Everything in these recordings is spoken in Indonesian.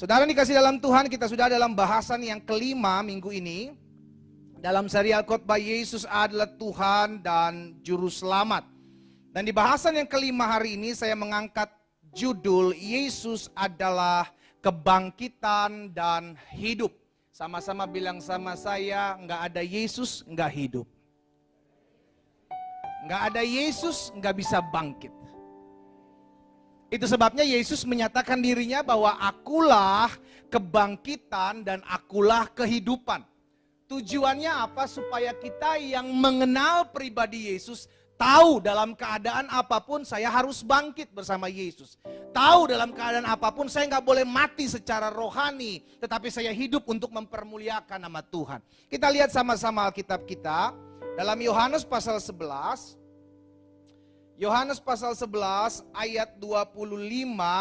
Saudara dikasih dalam Tuhan, kita sudah dalam bahasan yang kelima minggu ini. Dalam serial khotbah Yesus adalah Tuhan dan Juru Selamat. Dan di bahasan yang kelima hari ini saya mengangkat judul Yesus adalah kebangkitan dan hidup. Sama-sama bilang sama saya, enggak ada Yesus, enggak hidup. Enggak ada Yesus, enggak bisa bangkit. Itu sebabnya Yesus menyatakan dirinya bahwa akulah kebangkitan dan akulah kehidupan. Tujuannya apa? Supaya kita yang mengenal pribadi Yesus tahu dalam keadaan apapun saya harus bangkit bersama Yesus. Tahu dalam keadaan apapun saya nggak boleh mati secara rohani, tetapi saya hidup untuk mempermuliakan nama Tuhan. Kita lihat sama-sama Alkitab kita dalam Yohanes pasal 11. Yohanes pasal 11 ayat 25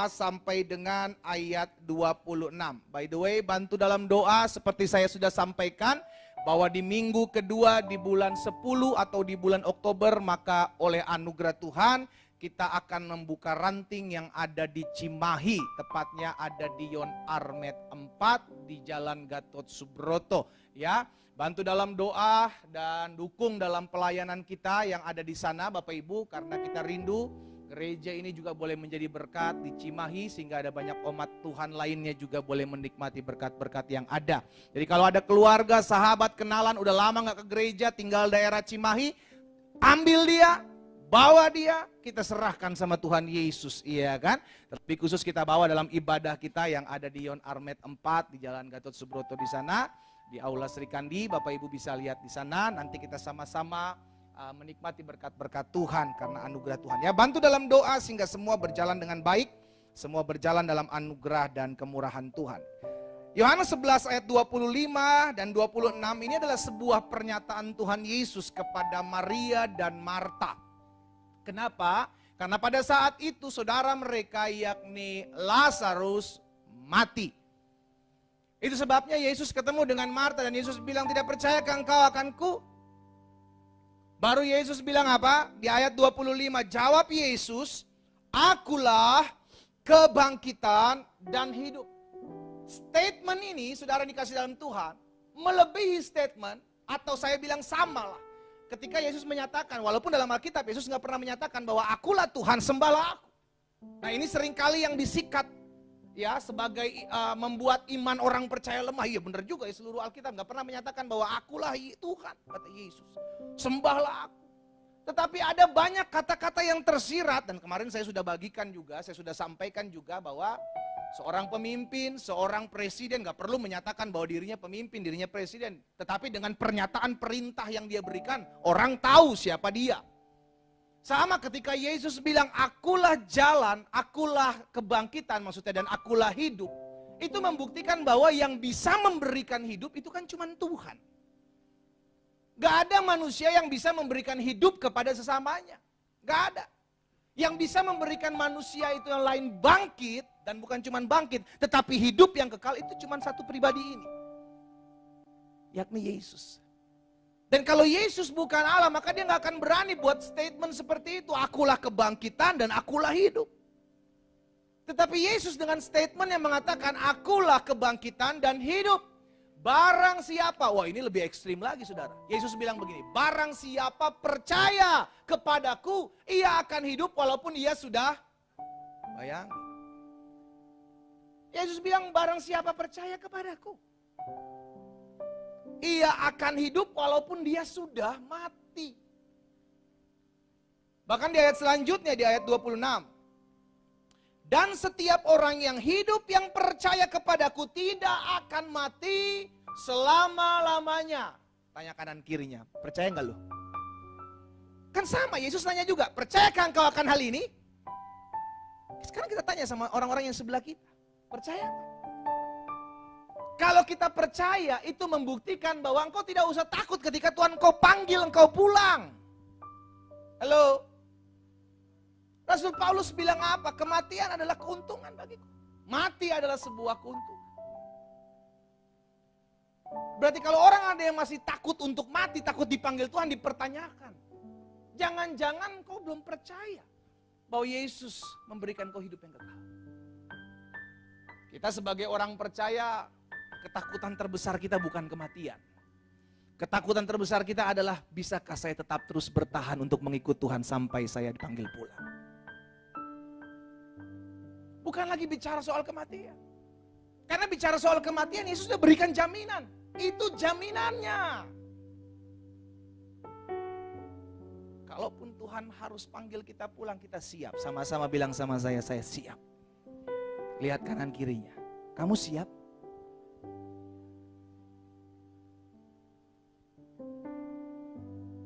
sampai dengan ayat 26. By the way, bantu dalam doa seperti saya sudah sampaikan bahwa di minggu kedua di bulan 10 atau di bulan Oktober, maka oleh anugerah Tuhan kita akan membuka ranting yang ada di Cimahi, tepatnya ada di Yon Armet 4 di Jalan Gatot Subroto, ya. Bantu dalam doa dan dukung dalam pelayanan kita yang ada di sana Bapak Ibu, karena kita rindu gereja ini juga boleh menjadi berkat di Cimahi sehingga ada banyak umat Tuhan lainnya juga boleh menikmati berkat-berkat yang ada. Jadi kalau ada keluarga, sahabat, kenalan udah lama gak ke gereja, tinggal daerah Cimahi, ambil dia, bawa dia, kita serahkan sama Tuhan Yesus, iya kan? Tapi khusus kita bawa dalam ibadah kita yang ada di Yon Armet 4 di Jalan Gatot Subroto di sana. Di Aula Sri Kandi, Bapak Ibu bisa lihat di sana. Nanti kita sama-sama menikmati berkat-berkat Tuhan karena anugerah Tuhan. Ya, bantu dalam doa sehingga semua berjalan dengan baik, semua berjalan dalam anugerah dan kemurahan Tuhan. Yohanes 11 ayat 25 dan 26 ini adalah sebuah pernyataan Tuhan Yesus kepada Maria dan Marta. Kenapa? Karena pada saat itu saudara mereka yakni Lazarus mati. Itu sebabnya Yesus ketemu dengan Marta dan Yesus bilang, tidak percayakah engkau akanku? Baru Yesus bilang apa? Di ayat 25, jawab Yesus, akulah kebangkitan dan hidup. Statement ini saudara dikasih dalam Tuhan, melebihi statement atau saya bilang samalah. Ketika Yesus menyatakan, walaupun dalam Alkitab Yesus nggak pernah menyatakan bahwa akulah Tuhan, sembahlah aku. Nah ini seringkali yang disikat, ya, sebagai membuat iman orang percaya lemah. Iya benar juga ya, seluruh Alkitab gak pernah menyatakan bahwa akulah Tuhan, kata Yesus. Sembahlah aku. Tetapi ada banyak kata-kata yang tersirat, dan kemarin saya sudah bagikan juga, saya sudah sampaikan juga bahwa seorang pemimpin, seorang presiden gak perlu menyatakan bahwa dirinya pemimpin, dirinya presiden. Tetapi dengan pernyataan perintah yang dia berikan, orang tahu siapa dia. Sama ketika Yesus bilang akulah jalan, akulah kebangkitan maksudnya dan akulah hidup. Itu membuktikan bahwa yang bisa memberikan hidup itu kan cuma Tuhan. Gak ada manusia yang bisa memberikan hidup kepada sesamanya. Gak ada. Yang bisa memberikan manusia itu yang lain bangkit, dan bukan cuma bangkit, tetapi hidup yang kekal itu cuma satu pribadi ini. Yakni Yesus. Dan kalau Yesus bukan Allah, maka dia gak akan berani buat statement seperti itu. Akulah kebangkitan dan akulah hidup. Tetapi Yesus dengan statement yang mengatakan akulah kebangkitan dan hidup. Barang siapa, wah ini lebih ekstrim lagi saudara. Yesus bilang begini, barang siapa percaya kepadaku, ia akan hidup walaupun ia sudah, bayang. Yesus bilang barang siapa percaya kepadaku, ia akan hidup walaupun dia sudah mati. Bahkan di ayat selanjutnya, di ayat 26. Dan setiap orang yang hidup yang percaya kepadaku tidak akan mati selama-lamanya. Tanya kanan kirinya, percaya enggak lu? Kan sama, Yesus tanya juga, percayakah engkau akan hal ini? Sekarang kita tanya sama orang-orang yang sebelah kita, percaya enggak? Kalau kita percaya, itu membuktikan bahwa engkau tidak usah takut ketika Tuhan engkau panggil engkau pulang. Halo? Rasul Paulus bilang apa? Kematian adalah keuntungan bagiku. Mati adalah sebuah keuntungan. Berarti kalau orang ada yang masih takut untuk mati, takut dipanggil Tuhan, dipertanyakan. Jangan-jangan kau belum percaya bahwa Yesus memberikan kau hidup yang kekal. Kita sebagai orang percaya, ketakutan terbesar kita bukan kematian. Ketakutan terbesar kita adalah, bisakah saya tetap terus bertahan untuk mengikut Tuhan sampai saya dipanggil pulang. Bukan lagi bicara soal kematian. Karena bicara soal kematian, Yesus sudah berikan jaminan. Itu jaminannya. Kalaupun Tuhan harus panggil kita pulang, kita siap. Sama-sama bilang sama saya siap. Lihat kanan kirinya. Kamu siap?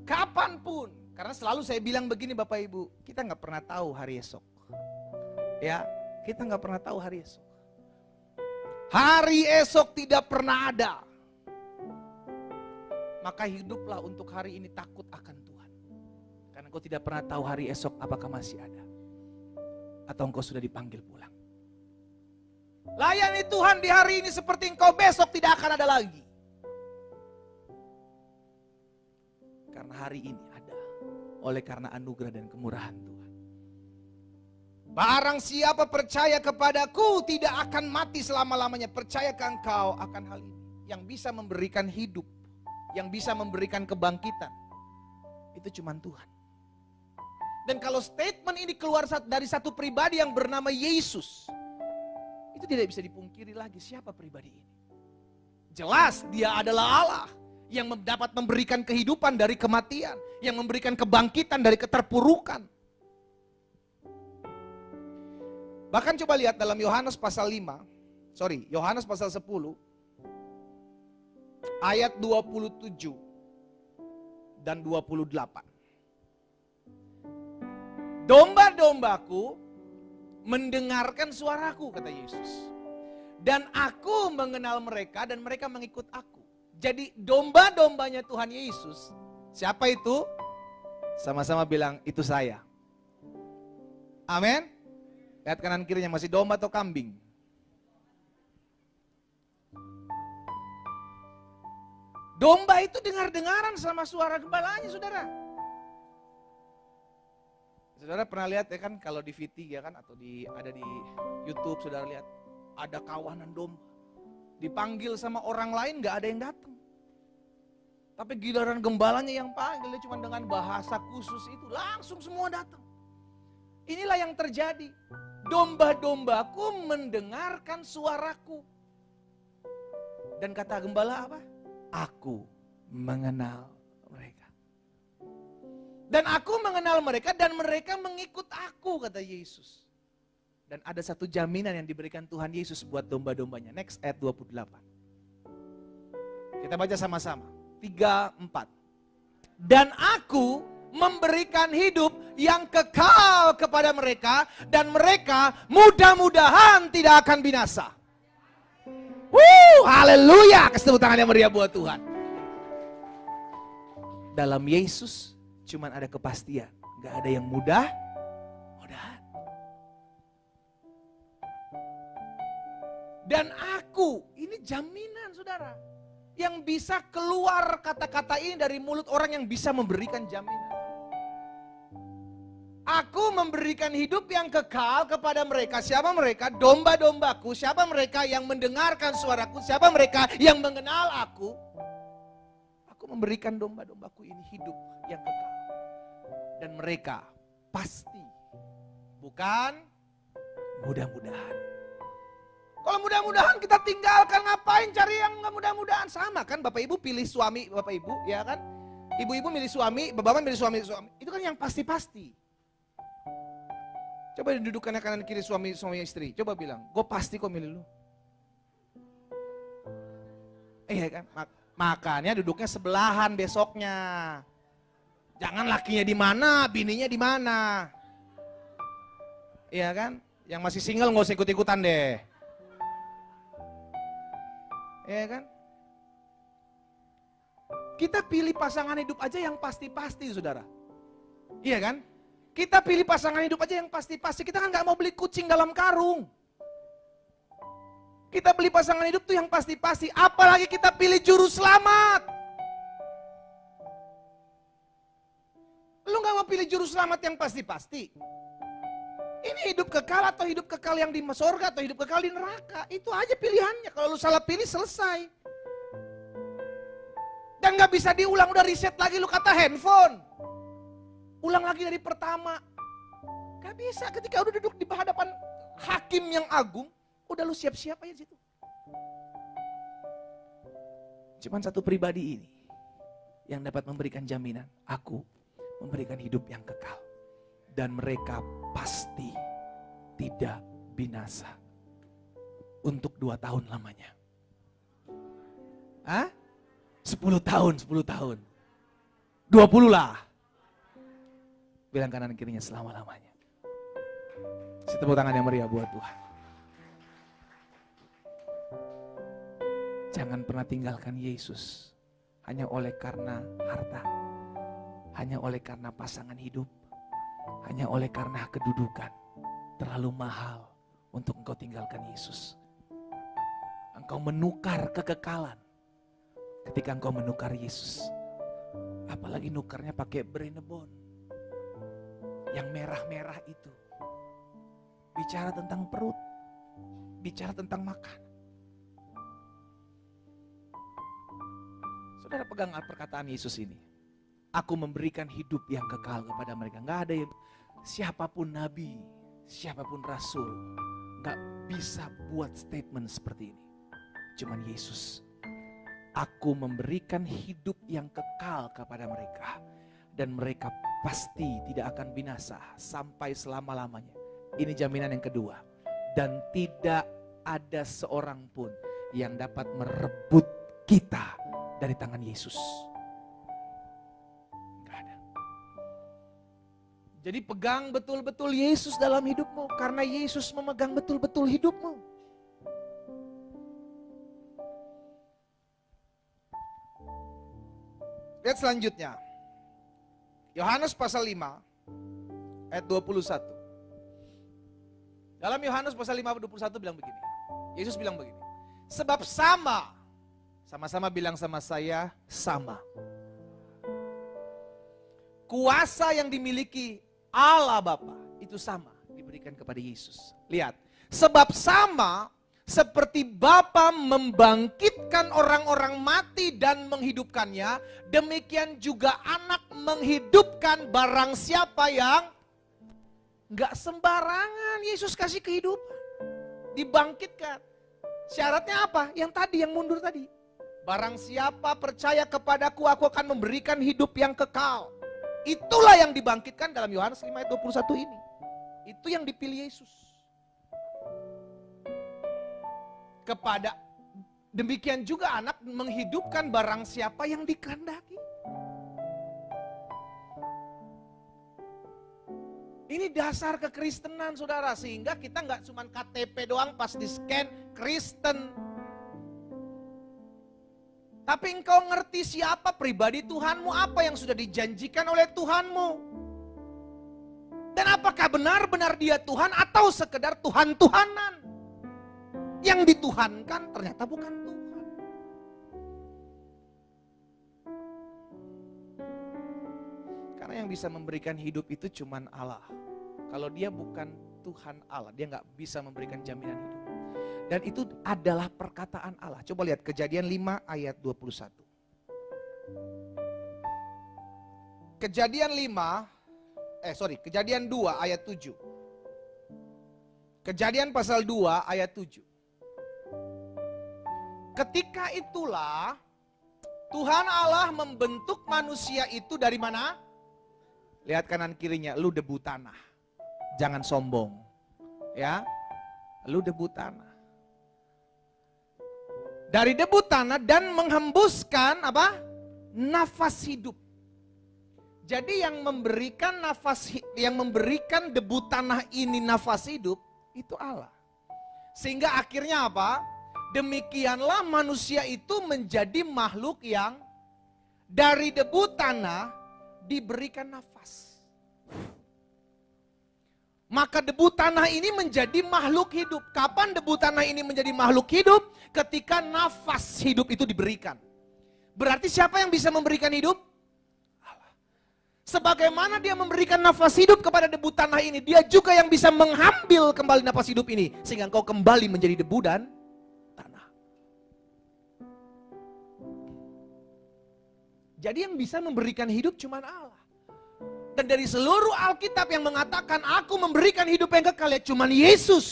Kapanpun. Karena selalu saya bilang begini Bapak Ibu, kita gak pernah tahu hari esok. Ya, kita gak pernah tahu hari esok. Hari esok tidak pernah ada. Maka hiduplah untuk hari ini takut akan Tuhan. Karena engkau tidak pernah tahu hari esok apakah masih ada. Atau engkau sudah dipanggil pulang. Layani Tuhan di hari ini seperti engkau besok tidak akan ada lagi. Karena hari ini ada. Oleh karena anugerah dan kemurahan Tuhan. Barang siapa percaya kepadaku tidak akan mati selama-lamanya. Percayakah engkau akan hal ini? Yang bisa memberikan hidup. Yang bisa memberikan kebangkitan. Itu cuma Tuhan. Dan kalau statement ini keluar dari satu pribadi yang bernama Yesus. Itu tidak bisa dipungkiri lagi siapa pribadi ini. Jelas dia adalah Allah. Yang dapat memberikan kehidupan dari kematian. Yang memberikan kebangkitan dari keterpurukan. Bahkan coba lihat dalam Yohanes pasal 10. Ayat 27 dan 28. Domba-dombaku mendengarkan suaraku, kata Yesus. Dan aku mengenal mereka dan mereka mengikut aku. Jadi domba-dombanya Tuhan Yesus, siapa itu? Sama-sama bilang, itu saya. Amin. Lihat kanan kirinya, masih domba atau kambing? Domba itu dengar-dengaran sama suara gembalanya, saudara. Saudara pernah lihat ya kan, kalau di VT ya kan, atau ada di YouTube, saudara lihat. Ada kawanan domba. Dipanggil sama orang lain gak ada yang datang. Tapi giliran gembalanya yang panggil, dia cuma dengan bahasa khusus itu, langsung semua datang. Inilah yang terjadi. Domba-dombaku mendengarkan suaraku. Dan kata gembala apa? Aku mengenal mereka. Dan aku mengenal mereka dan mereka mengikut aku, kata Yesus. Dan ada satu jaminan yang diberikan Tuhan Yesus buat domba-dombanya. Next ayat 28. Kita baca sama-sama. 3, 4. Dan aku memberikan hidup yang kekal kepada mereka. Dan mereka mudah-mudahan tidak akan binasa. Haleluya. Kasih tepuk tangan yang meriah buat Tuhan. Dalam Yesus cuman ada kepastian. Gak ada yang mudah. Dan aku, ini jaminan saudara. Yang bisa keluar kata-kata ini dari mulut orang yang bisa memberikan jaminan. Aku memberikan hidup yang kekal kepada mereka. Siapa mereka? Domba-dombaku. Siapa mereka yang mendengarkan suaraku? Siapa mereka yang mengenal aku? Aku memberikan domba-dombaku ini hidup yang kekal. Dan mereka pasti, bukan mudah-mudahan. Kalau mudah-mudahan kita tinggalkan, ngapain cari yang nggak mudah-mudahan? Sama kan Bapak Ibu pilih suami Bapak Ibu, ya kan? Ibu-ibu milih suami, bapak-bapak milih suami. Itu kan yang pasti-pasti. Coba dudukkan kanan kiri suami istri. Coba bilang, gue pasti kok milih lu. Iya kan? Makanya duduknya sebelahan besoknya. Jangan lakinya di mana, bininya di mana. Iya kan? Yang masih single nggak usah ikut-ikutan deh. Ya kan? Kita pilih pasangan hidup aja yang pasti-pasti, saudara. Iya kan? Kita pilih pasangan hidup aja yang pasti-pasti. Kita kan gak mau beli kucing dalam karung. Kita beli pasangan hidup tuh yang pasti-pasti. Apalagi kita pilih juru selamat. Lu gak mau pilih juru selamat yang pasti-pasti? Ini hidup kekal atau hidup kekal yang di surga atau hidup kekal di neraka. Itu aja pilihannya. Kalau lu salah pilih selesai. Dan gak bisa diulang, udah reset lagi lu kata handphone. Ulang lagi dari pertama. Gak bisa ketika udah duduk di hadapan hakim yang agung. Udah lu siap-siap aja di situ. Cuman satu pribadi ini yang dapat memberikan jaminan. Aku memberikan hidup yang kekal. Dan mereka pasti tidak binasa. Untuk 2 tahun lamanya. Hah? 10 tahun, 10 tahun. 20 lah. Bilang kanan kirinya selama-lamanya. Kasih tepuk tangan yang meriah buat Tuhan. Jangan pernah tinggalkan Yesus hanya oleh karena harta, hanya oleh karena pasangan hidup, hanya oleh karena kedudukan. Terlalu mahal untuk engkau tinggalkan Yesus. Engkau menukar kekekalan ketika engkau menukar Yesus. Apalagi nukarnya pakai Brenebon yang merah-merah itu. Bicara tentang perut, bicara tentang makan. Saudara pegang perkataan Yesus ini. Aku memberikan hidup yang kekal kepada mereka. Gak ada yang, siapapun nabi, siapapun rasul, gak bisa buat statement seperti ini. Cuman Yesus. Aku memberikan hidup yang kekal kepada mereka. Dan mereka pasti tidak akan binasa sampai selama-lamanya. Ini jaminan yang kedua. Dan tidak ada seorang pun yang dapat merebut kita dari tangan Yesus. Gak ada. Jadi pegang betul-betul Yesus dalam hidupmu. Karena Yesus memegang betul-betul hidupmu. Lihat selanjutnya. Yohanes pasal 5 ayat 21. Dalam Yohanes pasal 5 ayat 21 bilang begini. Yesus bilang begini. Sebab sama-sama bilang sama saya, sama. Kuasa yang dimiliki Allah Bapa itu sama diberikan kepada Yesus. Lihat, sebab sama seperti Bapa membangkitkan orang-orang mati dan menghidupkannya, demikian juga anak menghidupkan barang siapa yang gak sembarangan. Yesus kasih kehidupan, dibangkitkan. Syaratnya apa? Yang tadi, yang mundur tadi. Barang siapa percaya kepadaku, aku akan memberikan hidup yang kekal. Itulah yang dibangkitkan dalam Yohanes 5 ayat 21 ini. Itu yang dipilih Yesus. Kepada demikian juga anak menghidupkan barang siapa yang dikehendaki. Ini dasar kekristenan saudara. Sehingga kita nggak cuma KTP doang pas di scan Kristen. Tapi engkau ngerti siapa pribadi Tuhanmu, apa yang sudah dijanjikan oleh Tuhanmu. Dan apakah benar-benar dia Tuhan atau sekedar Tuhan-Tuhanan. Yang dituhankan ternyata bukan Tuhan. Karena yang bisa memberikan hidup itu cuman Allah. Kalau dia bukan Tuhan Allah, dia nggak bisa memberikan jaminan hidup. Dan itu adalah perkataan Allah. Coba lihat Kejadian 5 ayat 21. Kejadian 2 ayat 7. Kejadian pasal 2 ayat 7. Ketika itulah Tuhan Allah membentuk manusia itu dari mana? Lihat kanan kirinya, lu debu tanah. Jangan sombong. Ya, lu debu tanah. Dari debu tanah dan menghembuskan apa? Nafas hidup. Jadi yang memberikan debu tanah ini nafas hidup itu Allah. Sehingga akhirnya apa? Demikianlah manusia itu menjadi makhluk yang dari debu tanah diberikan nafas. Maka debu tanah ini menjadi makhluk hidup. Kapan debu tanah ini menjadi makhluk hidup? Ketika nafas hidup itu diberikan. Berarti siapa yang bisa memberikan hidup? Allah. Sebagaimana dia memberikan nafas hidup kepada debu tanah ini, dia juga yang bisa mengambil kembali nafas hidup ini. Sehingga engkau kembali menjadi debu dan tanah. Jadi yang bisa memberikan hidup cuma Allah. Dan dari seluruh Alkitab yang mengatakan aku memberikan hidup yang kekal, ya cuma Yesus.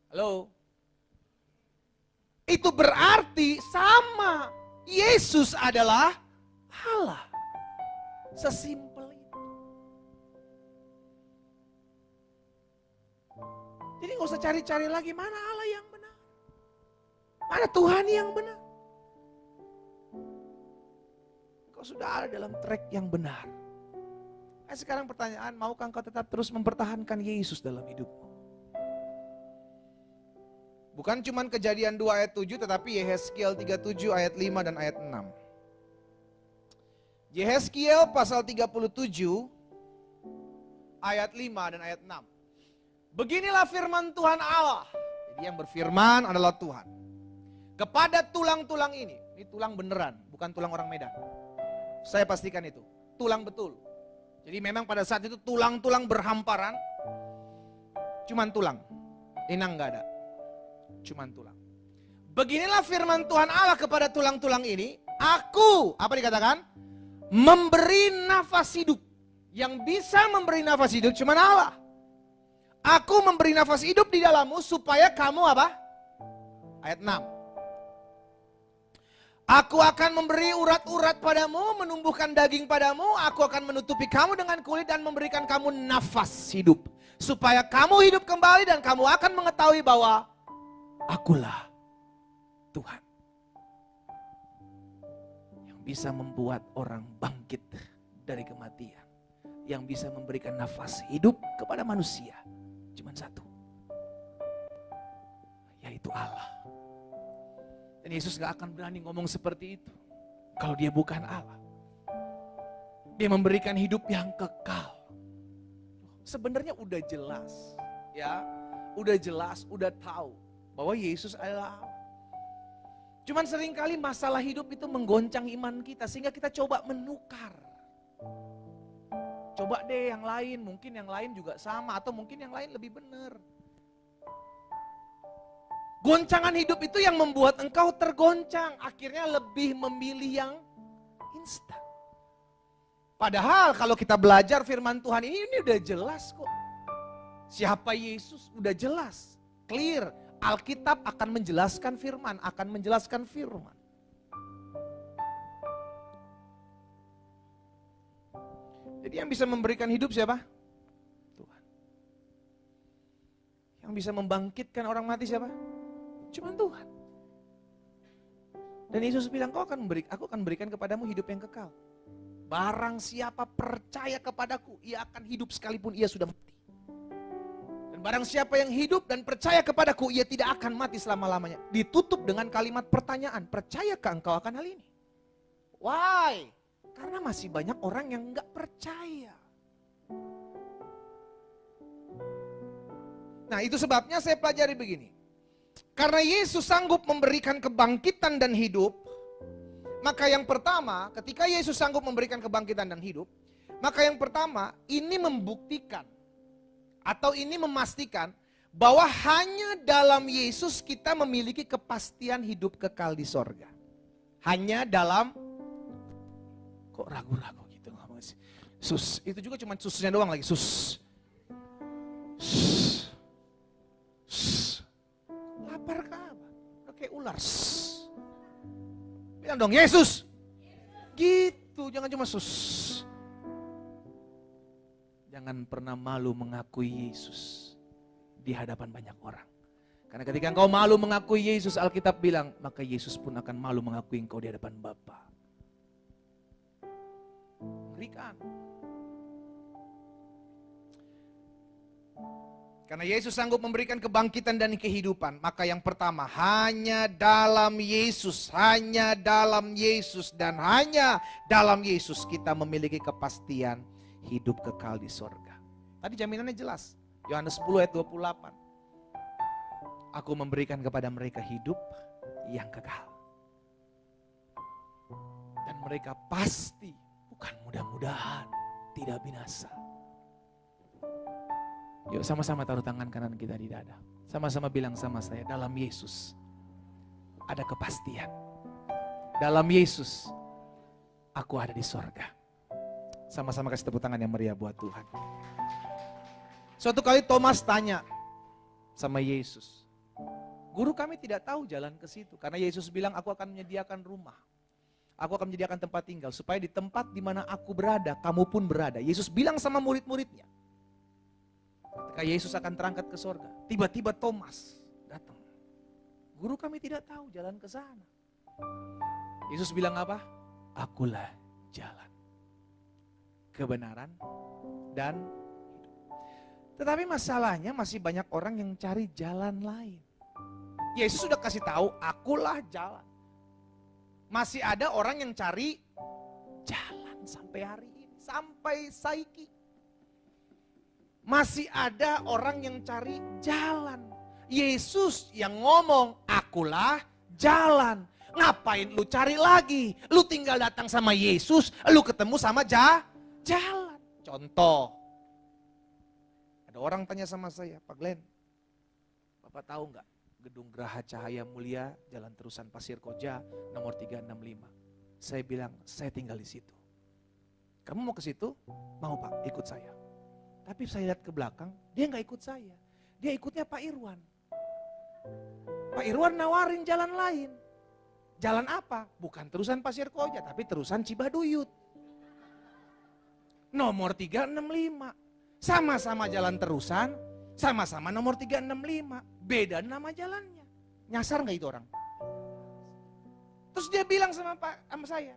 Halo? Itu berarti sama. Yesus adalah Allah. Sesimpel itu. Jadi gak usah cari-cari lagi mana Allah yang benar. Mana Tuhan yang benar. Kau sudah ada dalam track yang benar. Nah, sekarang pertanyaan, maukah engkau tetap terus mempertahankan Yesus dalam hidupmu? Bukan cuma Kejadian 2 ayat 7, tetapi Yehezkiel 37 ayat 5 dan ayat 6. Yehezkiel pasal 37 ayat 5 dan ayat 6. Beginilah firman Tuhan Allah. Jadi yang berfirman adalah Tuhan. Kepada tulang-tulang ini tulang beneran, bukan tulang orang Medan. Saya pastikan itu, tulang betul. Jadi memang pada saat itu tulang-tulang berhamparan, cuman tulang, inang gak ada, cuman tulang. Beginilah firman Tuhan Allah kepada tulang-tulang ini, aku, apa dikatakan? Memberi nafas hidup. Yang bisa memberi nafas hidup cuma Allah. Aku memberi nafas hidup di dalammu supaya kamu apa? Ayat 6. Aku akan memberi urat-urat padamu, menumbuhkan daging padamu, aku akan menutupi kamu dengan kulit dan memberikan kamu nafas hidup. Supaya kamu hidup kembali dan kamu akan mengetahui bahwa akulah Tuhan. Bisa membuat orang bangkit dari kematian. Yang bisa memberikan nafas hidup kepada manusia. Cuma satu. Yaitu Allah. Dan Yesus gak akan berani ngomong seperti itu. Kalau dia bukan Allah. Dia memberikan hidup yang kekal. Sebenarnya udah jelas. Ya, udah jelas, udah tahu. Bahwa Yesus adalah Allah. Cuman seringkali masalah hidup itu menggoncang iman kita sehingga kita coba menukar. Coba deh yang lain, mungkin yang lain juga sama atau mungkin yang lain lebih benar. Goncangan hidup itu yang membuat engkau tergoncang, akhirnya lebih memilih yang instan. Padahal kalau kita belajar firman Tuhan ini udah jelas kok. Siapa Yesus udah jelas, clear. Alkitab akan menjelaskan firman, akan menjelaskan firman. Jadi yang bisa memberikan hidup siapa? Tuhan. Yang bisa membangkitkan orang mati siapa? Cuma Tuhan. Dan Yesus bilang, aku akan berikan kepadamu hidup yang kekal. Barang siapa percaya kepadaku, ia akan hidup sekalipun ia sudah mati. Barang siapa yang hidup dan percaya kepadaku, ia tidak akan mati selama-lamanya. Ditutup dengan kalimat pertanyaan, percayakah engkau akan hal ini? Why? Karena masih banyak orang yang enggak percaya. Nah itu sebabnya saya pelajari begini. Karena Yesus sanggup memberikan kebangkitan dan hidup, maka yang pertama, ketika Yesus sanggup memberikan kebangkitan dan hidup, maka yang pertama, ini membuktikan atau ini memastikan bahwa hanya dalam Yesus kita memiliki kepastian hidup kekal di sorga. Hanya dalam, kok ragu-ragu gitu ngomong sih. Sus, itu juga cuma susnya doang lagi, sus. Lapar kah? Kayak ular. Bilang dong, Yesus. Gitu, jangan cuma sus. Jangan pernah malu mengakui Yesus di hadapan banyak orang. Karena ketika engkau malu mengakui Yesus, Alkitab bilang, maka Yesus pun akan malu mengakui engkau di hadapan Bapa. Mengerikan. Karena Yesus sanggup memberikan kebangkitan dan kehidupan, maka yang pertama, hanya dalam Yesus, hanya dalam Yesus, dan hanya dalam Yesus kita memiliki kepastian hidup kekal di sorga. Tadi jaminannya jelas. Yohanes 10 ayat 28. Aku memberikan kepada mereka hidup yang kekal. Dan mereka pasti bukan mudah-mudahan tidak binasa. Yuk sama-sama taruh tangan kanan kita di dada. Sama-sama bilang sama saya, dalam Yesus ada kepastian. Dalam Yesus aku ada di sorga. Sama-sama kasih tepuk tangan yang meriah buat Tuhan. Suatu kali Thomas tanya Sama Yesus, guru kami tidak tahu jalan ke situ. Karena Yesus bilang aku akan menyediakan rumah. Aku akan menyediakan tempat tinggal. Supaya di tempat di mana aku berada, kamu pun berada. Yesus bilang sama murid-muridnya. Ketika Yesus akan terangkat ke sorga, tiba-tiba Thomas datang. Guru kami tidak tahu jalan ke sana. Yesus bilang apa? Akulah jalan, kebenaran, dan hidup. Tetapi masalahnya masih banyak orang yang cari jalan lain. Yesus sudah kasih tahu, akulah jalan. Masih ada orang yang cari jalan sampai hari ini, sampai saiki. Masih ada orang yang cari jalan. Yesus yang ngomong, akulah jalan. Ngapain lu cari lagi? Lu tinggal datang sama Yesus, lu ketemu sama jalan. Contoh, ada orang tanya sama saya, Pak Glenn, Bapak tahu nggak gedung Geraha Cahaya Mulia, Jalan Terusan Pasir Koja, nomor 365. Saya bilang, saya tinggal di situ. Kamu mau ke situ? Mau Pak, ikut saya. Tapi saya lihat ke belakang, dia nggak ikut saya. Dia ikutnya Pak Irwan. Pak Irwan nawarin jalan lain. Jalan apa? Bukan terusan Pasir Koja, tapi terusan Cibaduyut. Nomor 365. Sama-sama jalan terusan, sama-sama nomor 365. Beda nama jalannya. Nyasar nggak itu orang? Terus dia bilang sama saya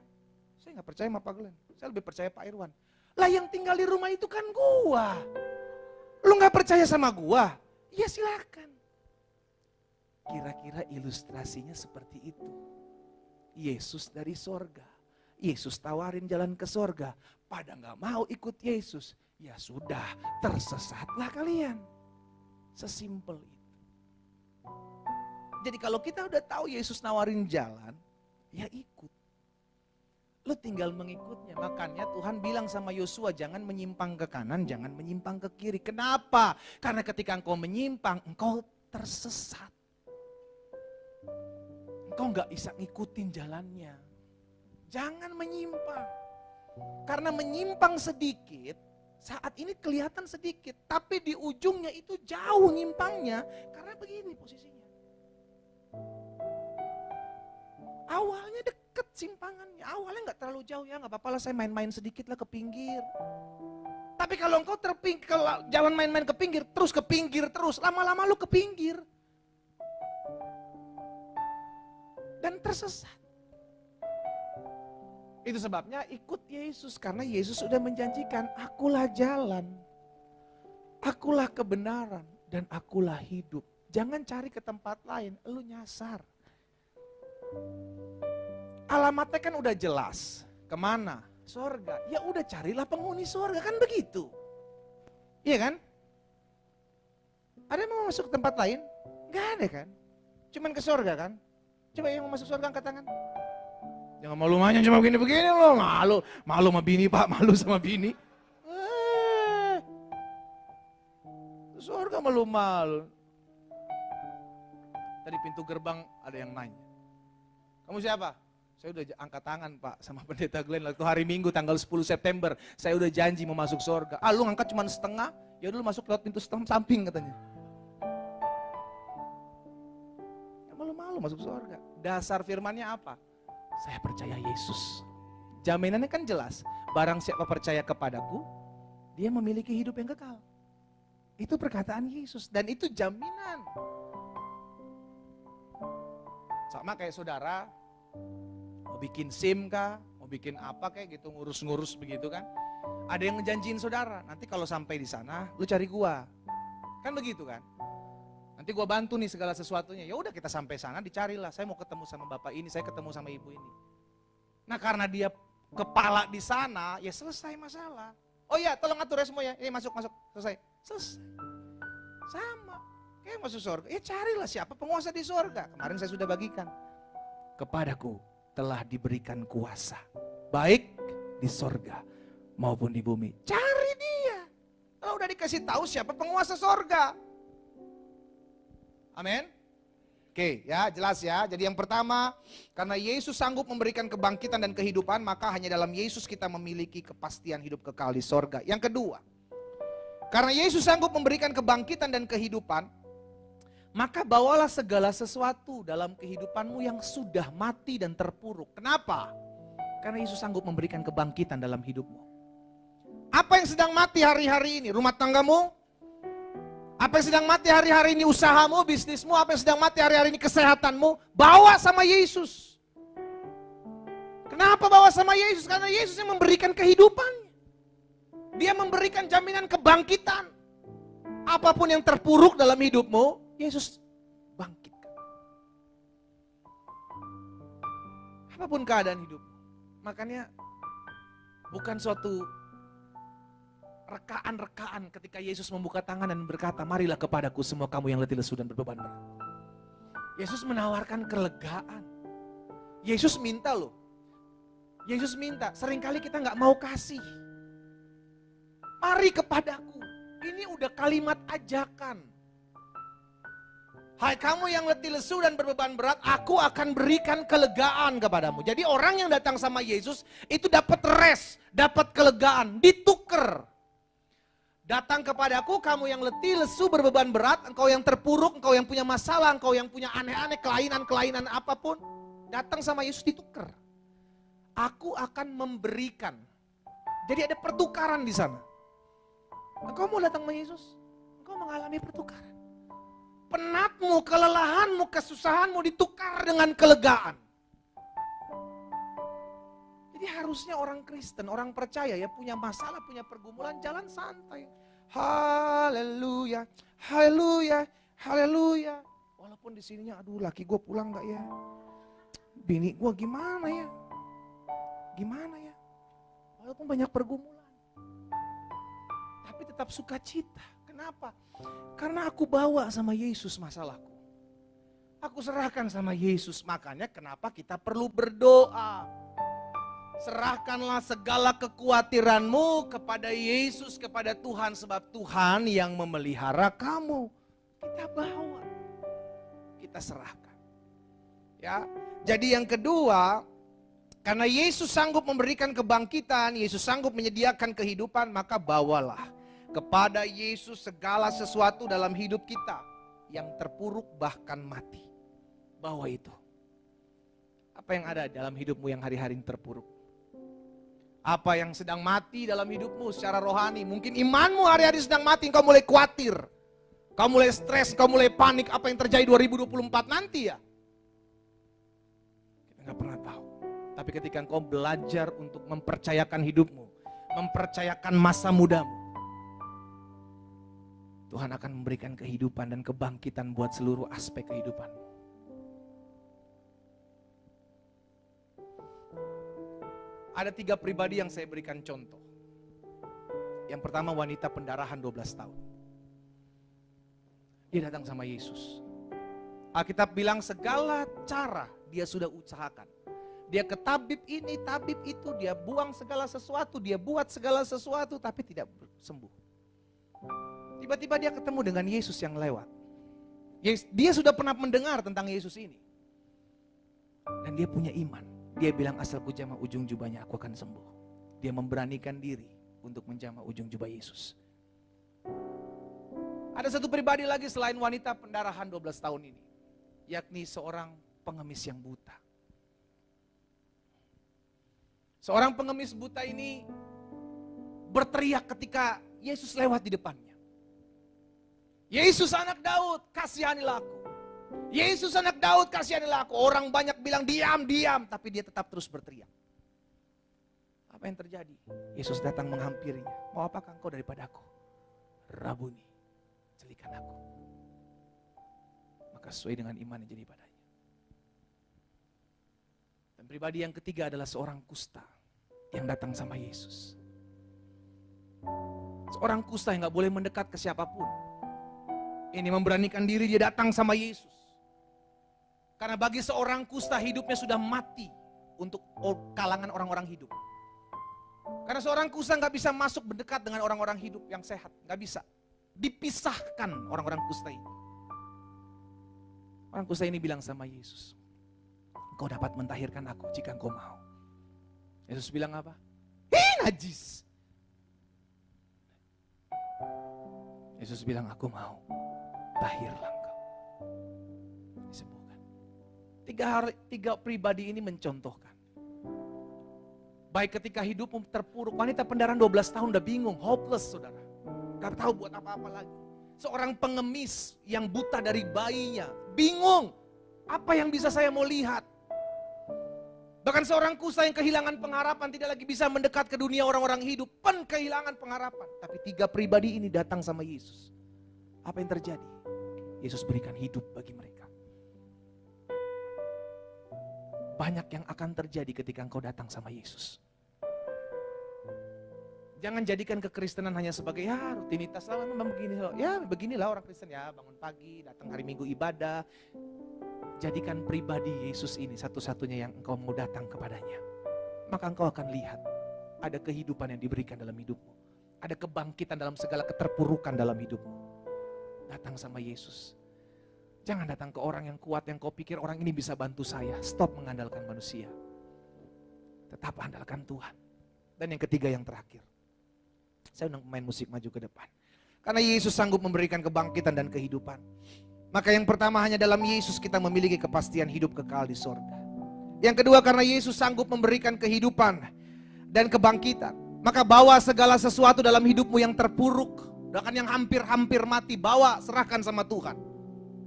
nggak percaya sama Pak Glenn, saya lebih percaya Pak Irwan. Lah yang tinggal di rumah itu kan gua. Lu nggak percaya sama gua? Ya silakan. Kira-kira ilustrasinya seperti itu. Yesus dari sorga. Yesus tawarin jalan ke sorga. Pada nggak mau ikut Yesus. Ya sudah, tersesatlah kalian. Sesimpel itu. Jadi kalau kita udah tahu Yesus nawarin jalan, ya ikut. Lu tinggal mengikutnya. Makanya Tuhan bilang sama Yosua, jangan menyimpang ke kanan, jangan menyimpang ke kiri. Kenapa? Karena ketika engkau menyimpang, engkau tersesat. Engkau gak bisa ngikutin jalannya. Jangan menyimpang. Karena menyimpang sedikit, saat ini kelihatan sedikit. Tapi di ujungnya itu jauh nyimpangnya. Karena begini posisinya. Awalnya deket simpangannya, awalnya gak terlalu jauh ya, gak apa-apa lah saya main-main sedikit lah ke pinggir. Tapi kalau engkau kalau jalan main-main ke pinggir terus, lama-lama lu ke pinggir. Dan tersesat. Itu sebabnya ikut Yesus, karena Yesus sudah menjanjikan, akulah jalan, akulah kebenaran, dan akulah hidup. Jangan cari ke tempat lain, lu nyasar. Alamatnya kan udah jelas, kemana? Sorga. Ya udah carilah penghuni sorga, kan begitu. Iya kan? Ada yang mau masuk ke tempat lain? Gak ada kan? Cuman ke sorga kan? Coba yang mau masuk sorga angkat tangan. Jangan malu-malu cuma begini-begini loh. Malu sama bini Pak, malu sama bini. Sorga malu-malu. Tadi pintu gerbang ada yang nanya. Kamu siapa? Saya udah angkat tangan Pak sama pendeta Glenn waktu hari Minggu tanggal 10 September. Saya udah janji mau masuk sorga. Lu ngangkat cuma setengah, ya dulu masuk lewat pintu samping katanya. Malu-malu masuk sorga. Dasar firmannya apa? Saya percaya Yesus. Jaminannya kan jelas. Barang siapa percaya kepadaku, dia memiliki hidup yang kekal. Itu perkataan Yesus dan itu jaminan. Sama kayak saudara, mau bikin SIM kah, mau bikin apa kayak gitu, ngurus-ngurus begitu kan. Ada yang ngejanjiin saudara, nanti kalau sampai di sana, lu cari gua. Kan begitu kan. Nanti gua bantu nih segala sesuatunya. Ya udah kita sampai sana dicarilah. Saya mau ketemu sama bapak ini, saya ketemu sama ibu ini. Nah karena dia kepala di sana, ya selesai masalah. Oh iya, tolong atur ya semua ya. Ini masuk, selesai. Selesai. Sama. Kayak masuk surga. Ya carilah siapa penguasa di surga. Kemarin saya sudah bagikan. Kepadaku telah diberikan kuasa. Baik di sorga maupun di bumi. Cari dia. Kalau udah dikasih tahu siapa penguasa sorga. Amin. Oke ya, jelas ya. Jadi yang pertama, karena Yesus sanggup memberikan kebangkitan dan kehidupan, maka hanya dalam Yesus kita memiliki kepastian hidup kekal di sorga. Yang kedua, karena Yesus sanggup memberikan kebangkitan dan kehidupan, maka bawalah segala sesuatu dalam kehidupanmu yang sudah mati dan terpuruk. Kenapa? Karena Yesus sanggup memberikan kebangkitan dalam hidupmu. Apa yang sedang mati hari-hari ini? Rumah tanggamu? Apa yang sedang mati hari-hari ini? Usahamu, bisnismu? Apa yang sedang mati hari-hari ini? Kesehatanmu? Bawa sama Yesus. Kenapa bawa sama Yesus? Karena Yesus yang memberikan kehidupan. Dia memberikan jaminan kebangkitan. Apapun yang terpuruk dalam hidupmu, Yesus bangkitkan. Apapun keadaan hidupmu. Makanya bukan suatu rekaan-rekaan ketika Yesus membuka tangan dan berkata, marilah kepadaku semua kamu yang letih lesu dan berbeban berat. Yesus menawarkan kelegaan. Yesus minta loh. Yesus minta, seringkali kita nggak mau kasih. Mari kepadaku. Ini udah kalimat ajakan. Hai kamu yang letih lesu dan berbeban berat, aku akan berikan kelegaan kepadamu. Jadi orang yang datang sama Yesus itu dapat rest, dapat kelegaan, ditukar. Datang kepadaku kamu yang letih lesu berbeban berat, engkau yang terpuruk, engkau yang punya masalah, engkau yang punya aneh-aneh kelainan-kelainan apapun. Datang sama Yesus ditukar. Aku akan memberikan. Jadi ada pertukaran di sana. Engkau mau datang sama Yesus, engkau mengalami pertukaran. Penatmu, kelelahanmu, kesusahanmu ditukar dengan kelegaan. Jadi harusnya orang Kristen, orang percaya ya punya masalah, punya pergumulan, jalan santai. Haleluya, haleluya, haleluya. Walaupun di sininya, aduh laki gue pulang gak ya? Bini gue gimana ya? Gimana ya? Walaupun banyak pergumulan. Tapi tetap sukacita. Kenapa? Karena aku bawa sama Yesus masalahku. Aku serahkan sama Yesus, makanya kenapa kita perlu berdoa. Serahkanlah segala kekhawatiranmu kepada Yesus, kepada Tuhan. Sebab Tuhan yang memelihara kamu. Kita bawa, kita serahkan. Ya, jadi yang kedua, karena Yesus sanggup memberikan kebangkitan, Yesus sanggup menyediakan kehidupan, maka bawalah kepada Yesus segala sesuatu dalam hidup kita yang terpuruk bahkan mati. Bawa itu. Apa yang ada dalam hidupmu yang hari-hari ini terpuruk? Apa yang sedang mati dalam hidupmu secara rohani? Mungkin imanmu hari-hari sedang mati, kau mulai khawatir. Kau mulai stres, kau mulai panik apa yang terjadi 2024 nanti ya. Kita gak pernah tahu. Tapi ketika engkau belajar untuk mempercayakan hidupmu, mempercayakan masa mudamu, Tuhan akan memberikan kehidupan dan kebangkitan buat seluruh aspek kehidupanmu. Ada 3 pribadi yang saya berikan contoh. Yang pertama wanita pendarahan 12 tahun. Dia datang sama Yesus. Alkitab bilang segala cara dia sudah usahakan. Dia ke tabib ini, tabib itu, dia buang segala sesuatu, dia buat segala sesuatu tapi tidak sembuh. Tiba-tiba dia ketemu dengan Yesus yang lewat. Dia sudah pernah mendengar tentang Yesus ini. Dan dia punya iman. Dia bilang asal ku jamah ujung jubahnya aku akan sembuh. Dia memberanikan diri untuk menjamah ujung jubah Yesus. Ada satu pribadi lagi selain wanita pendarahan 12 tahun ini. Yakni seorang pengemis yang buta. Seorang pengemis buta ini berteriak ketika Yesus lewat di depannya. Yesus anak Daud, kasihanilah aku. Yesus anak Daud, kasihanilah aku. Orang banyak bilang diam, diam. Tapi dia tetap terus berteriak. Apa yang terjadi? Yesus datang menghampirinya. Mau apakah engkau daripada aku? Rabuni, celikan aku. Maka sesuai dengan iman yang jadi padanya. Dan pribadi yang ketiga adalah seorang kusta yang datang sama Yesus. Seorang kusta yang gak boleh mendekat ke siapapun. Ini memberanikan diri dia datang sama Yesus. Karena bagi seorang kusta hidupnya sudah mati untuk kalangan orang-orang hidup. Karena seorang kusta nggak bisa masuk mendekat dengan orang-orang hidup yang sehat. Nggak bisa. Dipisahkan orang-orang kusta ini. Orang kusta ini bilang sama Yesus, "Engkau dapat mentahirkan aku jika engkau mau." Yesus bilang apa? Najis. Yesus bilang, "Aku mau, tahirlah engkau." Disembuhkan. Tiga pribadi ini mencontohkan. Baik ketika hidupmu terpuruk, wanita pendaraan 12 tahun udah bingung, hopeless saudara. Gak tahu buat apa-apa lagi. Seorang pengemis yang buta dari bayinya, bingung. Apa yang bisa saya mau lihat? Bahkan seorang kusta yang kehilangan pengharapan, tidak lagi bisa mendekat ke dunia orang-orang hidup, pun kehilangan pengharapan. Tapi tiga pribadi ini datang sama Yesus. Apa yang terjadi? Yesus berikan hidup bagi mereka. Banyak yang akan terjadi ketika engkau datang sama Yesus. Jangan jadikan kekristenan hanya sebagai rutinitas lah, memang begini. Ya beginilah orang Kristen, ya bangun pagi, datang hari Minggu ibadah. Jadikan pribadi Yesus ini satu-satunya yang engkau mau datang kepadanya. Maka engkau akan lihat ada kehidupan yang diberikan dalam hidupmu. Ada kebangkitan dalam segala keterpurukan dalam hidupmu. Datang sama Yesus. Jangan datang ke orang yang kuat yang kau pikir orang ini bisa bantu saya. Stop mengandalkan manusia. Tetap andalkan Tuhan. Dan yang ketiga, yang terakhir. Saya undang pemain musik maju ke depan. Karena Yesus sanggup memberikan kebangkitan dan kehidupan. Maka yang pertama, hanya dalam Yesus kita memiliki kepastian hidup kekal di sorga. Yang kedua, karena Yesus sanggup memberikan kehidupan dan kebangkitan. Maka bawa segala sesuatu dalam hidupmu yang terpuruk. Bahkan yang hampir-hampir mati, bawa, serahkan sama Tuhan.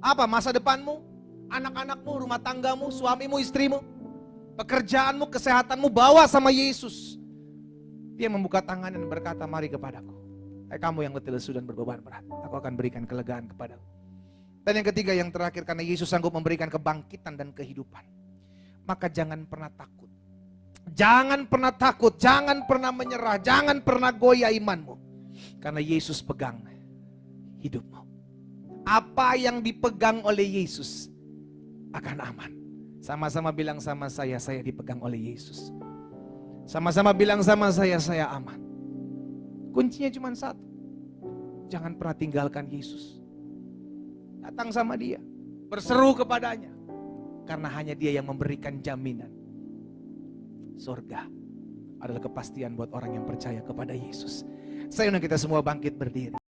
Apa masa depanmu, anak-anakmu, rumah tanggamu, suamimu, istrimu, pekerjaanmu, kesehatanmu, bawa sama Yesus. Dia membuka tangan dan berkata, "Mari kepadaku. Hai kamu yang letih lesu dan berbeban berat, aku akan berikan kelegaan kepadamu." Dan yang ketiga, yang terakhir, karena Yesus sanggup memberikan kebangkitan dan kehidupan. Maka jangan pernah takut. Jangan pernah takut, jangan pernah menyerah, jangan pernah goyah imanmu. Karena Yesus pegang hidupmu. Apa yang dipegang oleh Yesus akan aman. Sama-sama bilang sama saya dipegang oleh Yesus. Sama-sama bilang sama saya aman. Kuncinya cuma satu. Jangan pernah tinggalkan Yesus. Datang sama dia, berseru kepadanya. Karena hanya dia yang memberikan jaminan. Surga adalah kepastian buat orang yang percaya kepada Yesus. Saya undang kita semua bangkit berdiri.